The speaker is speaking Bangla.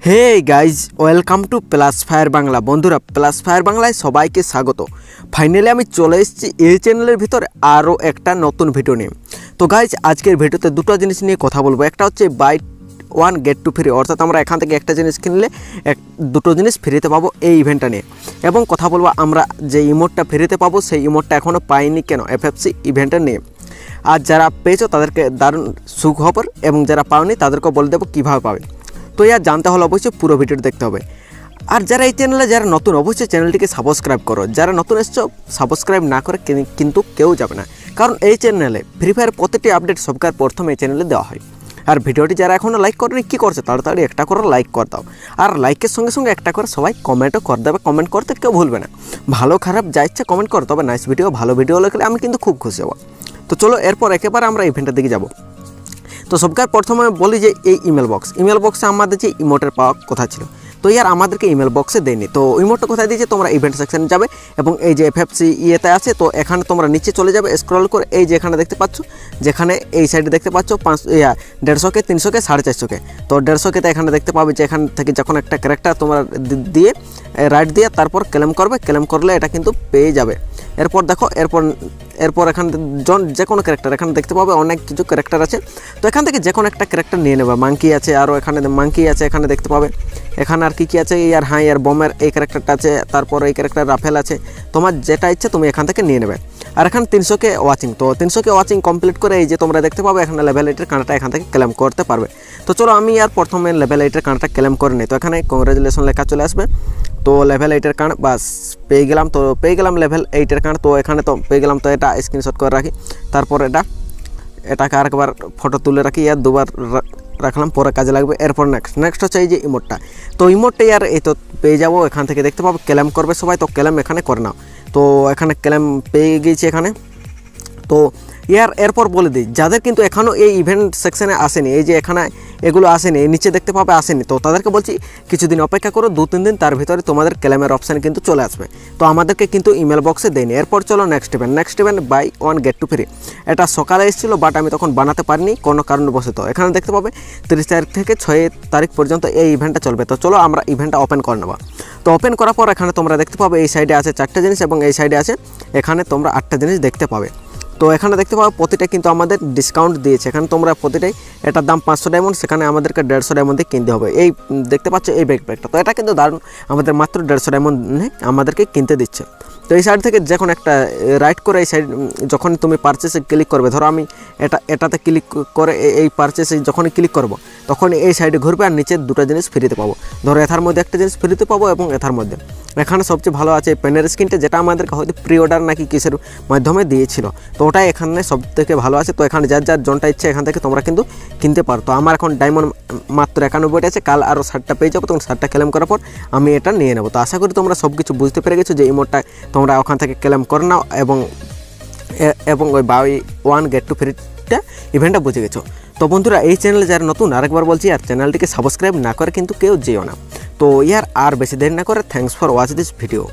Hey guys welcome to Plus Fire Bangla. বন্ধুরা, প্লাস ফায়ার বাংলায় সবাইকে স্বাগত। ফাইনালি আমি চলে এসেছি এই চ্যানেলের ভিতরে আরও একটা নতুন ভিডিও নিয়ে। তো গাইজ আজকের ভিডিওতে দুটো জিনিস নিয়ে কথা বলবো। একটা হচ্ছে buy one get two free, অর্থাৎ আমরা এখান থেকে একটা জিনিস কিনলে দুটো জিনিস ফ্রিতে পাবো এই ইভেন্টটা নিয়ে। এবং কথা বলবো আমরা যে ইমোটটা ফ্রিতে পাবো সেই ইমোটটা এখনও পাইনি কেন এফএফসি ইভেন্টটা নিয়ে। আর যারা পেয়েছো তাদেরকে দারুণ সুখবর, এবং যারা পাওনি তাদেরকেও বলে দেবো কীভাবে পাবে। তো ইয়ার জানতে হলে অবশ্যই পুরো ভিডিওটা দেখতে হবে। আর যারা এই চ্যানেলে যারা নতুন, অবশ্যই চ্যানেলটিকে সাবস্ক্রাইব করো। যারা নতুন এসছো সাবস্ক্রাইব না করে কিন্তু কেউ যাবে না, কারণ এই চ্যানেলে ফ্রি ফায়ার প্রতিটি আপডেট সবকার প্রথমে এই চ্যানেলে দেওয়া হয়। আর ভিডিওটি যারা এখনও লাইক করেনি কী করছে, তাড়াতাড়ি একটা করে লাইক করে দাও। আর লাইকের সঙ্গে সঙ্গে একটা করে সবাই কমেন্টও করে দেবে। কমেন্ট করতে কেউ ভুলবে না, ভালো খারাপ যা ইচ্ছা কমেন্ট করো। তবে নাইস ভিডিও, ভালো ভিডিও লিখলে আমি কিন্তু খুব খুশি হব। তো চলো এরপর একেবারে আমরা ইভেন্টের দিকে যাব। তো সবকার প্রথমে বলি যে এই ইমেল বক্সে আমাদের যে ইমোটের পাওয়ার কথা ছিল, তো ইয়ার আমাদেরকে ইমেল বক্সে দেয়নি। তো ইমোটটা কোথায় দিয়েছে, তোমরা ইভেন্ট সেকশনে যাবে এবং এই যে এফএফসি ইয়েতে আছে, তো এখানে তোমরা নিচে চলে যাবে স্ক্রল করে। এই যে এখানে দেখতে পাচ্ছ, যেখানে এই সাইডে দেখতে পাচ্ছ 150-কে 300-কে 450-কে। তো 150-কে এখানে দেখতে পাবে যে এখান থেকে যখন একটা ক্যারেক্টার তোমরা দিয়ে রাইট দিয়ে তারপর ক্লেম করবে, ক্লেম করলে এটা কিন্তু পেয়ে যাবে। এরপর দেখো, এরপর এখানে যে কোনো ক্যারেক্টার এখানে দেখতে পাবে, অনেক কিছু ক্যারেক্টার আছে। তো এখান থেকে যে কোনো একটা ক্যারেক্টার নিয়ে নেবে। মাঙ্কি আছে, আরও এখানে মাঙ্কি আছে, এখানে দেখতে পাবে। এখানে আর কী আছে, ইয়ার হ্যাঁ ইয়ার বমের এই ক্যারেক্টারটা আছে, তারপর এই ক্যারেক্টার রাফেল আছে। তোমার যেটা ইচ্ছে তুমি এখান থেকে নিয়ে নেবে। আর এখানে 300-কে ওয়াচিং, তো 300-কে ওয়াচিং কমপ্লিট করে এই যে তোমরা দেখতে পাবে এখানে লেভেল 8-এর কাঁটাটা এখান থেকে ক্লেম করতে পারবে। তো চলো আমি আর প্রথমে লেভেল 8-এর কাঁটাটা ক্লেম করে নিই। তো এখানে কংগ্রাচুলেশন লেখা চলে আসবে। তো লেভেল 8-এর কার্ড বাস পেয়ে গেলাম। তো পেয়ে গেলাম লেভেল 8-এর কার্ড। তো এখানে তো পেয়ে গেলাম, তো এটা স্ক্রিনশট করে রাখি। তারপর এটাকে আরেকবার ফটো তুলে রাখি, আর দুবার রাখলাম, পরে কাজে লাগবে। এরপর নেক্সট হচ্ছে এই যে ইমোটটা। তো ইমোটটা আর এই তো পেয়ে যাবো, এখান থেকে দেখতে পাবো ক্লেম করবে সবাই। তো ক্লেম এখানে করে নাও। তো এখানে ক্লেম পেয়ে গিয়েছি এখানে। তো এরপর বলে দিই, যাদের কিন্তু এখনও এই ইভেন্ট সেকশনে আসেনি, এই যে এখানে এগুলো আসেনি, নিচে দেখতে পাবে আসেনি, তো তাদেরকে বলছি কিছুদিন অপেক্ষা করো, 2-3 দিন, তার ভিতরে তোমাদের ক্লেমের অপশান কিন্তু চলে আসবে। তো আমাদেরকে কিন্তু ইমেল বক্সে দেয়নি। এরপর চলো next event buy one get two free. এটা সকালে এসেছিলো, বাট আমি তখন বানাতে পারিনি কোনো কারণবশত। এখানে দেখতে পাবে 30 তারিখ থেকে 6 তারিখ পর্যন্ত এই ইভেন্টটা চলবে। তো চলো আমরা ইভেন্টটা ওপেন করে নেব। তো ওপেন করার পর এখানে তোমরা দেখতে পাবে এই সাইডে আছে 4টে জিনিস, এবং এই সাইডে আছে এখানে তোমরা 8টা জিনিস দেখতে পাবে। তো এখানে দেখতে পাবো প্রতিটা কিন্তু আমাদের ডিসকাউন্ট দিয়েছে। এখানে তোমরা প্রতিটাই, এটার দাম 500 ডায়মন্ড, সেখানে আমাদেরকে 150 ডায়মন্ডে কিনতে হবে। এই দেখতে পাচ্ছ এই ব্যাকপ্যাকটা, তো এটা কিন্তু দারুণ, আমাদের মাত্র 150 ডায়মন্ড আমাদেরকে কিনতে দিচ্ছে। তো এই সাইড থেকে যখন একটা রাইট করে এই সাইড যখন তুমি পারচেসে ক্লিক করবে, ধরো আমি এটাতে ক্লিক করে এই পারচেসে যখনই ক্লিক করব, তখন এই সাইডে ঘুরবে আর নিচে দুটো জিনিস ফ্রিতে পাবো। ধরো এটার মধ্যে একটা জিনিস ফ্রিতে পাবো, এবং এটার মধ্যে এখানে সবচেয়ে ভালো আছে পেনের স্ক্রিনটা, যেটা আমাদেরকে হয়তো প্রি অর্ডার নাকি কিসের মাধ্যমে দিয়েছিল। তো ওটাই এখানে সব থেকে ভালো আছে। তো এখানে যার জনটা ইচ্ছে এখান থেকে তোমরা কিন্তু কিনতে পারো। তো আমার এখন ডায়মন্ড মাত্র 91 আছে, কাল আরও 60টা পেয়ে যাবো। তখন 60টা ক্লেম করার পর আমি এটা নিয়ে নেবো। তো আশা করি তোমরা সব কিছু বুঝতে পেরে গেছো যে ইমোটটা তোমরা ওখান থেকে ক্লেম করে নাও, এবং ওই বাই ওয়ান গেট টু ফ্রিটা ইভেন্টটা বুঝে গেছো। তো বন্ধুরা, এই চ্যানেলে যারা নতুন, আরেকবার বলছি, আর চ্যানেলটিকে সাবস্ক্রাইব না করে কিন্তু কেউ যেও না। তো আর বেশি দেরি না করে, thanks for watch this video.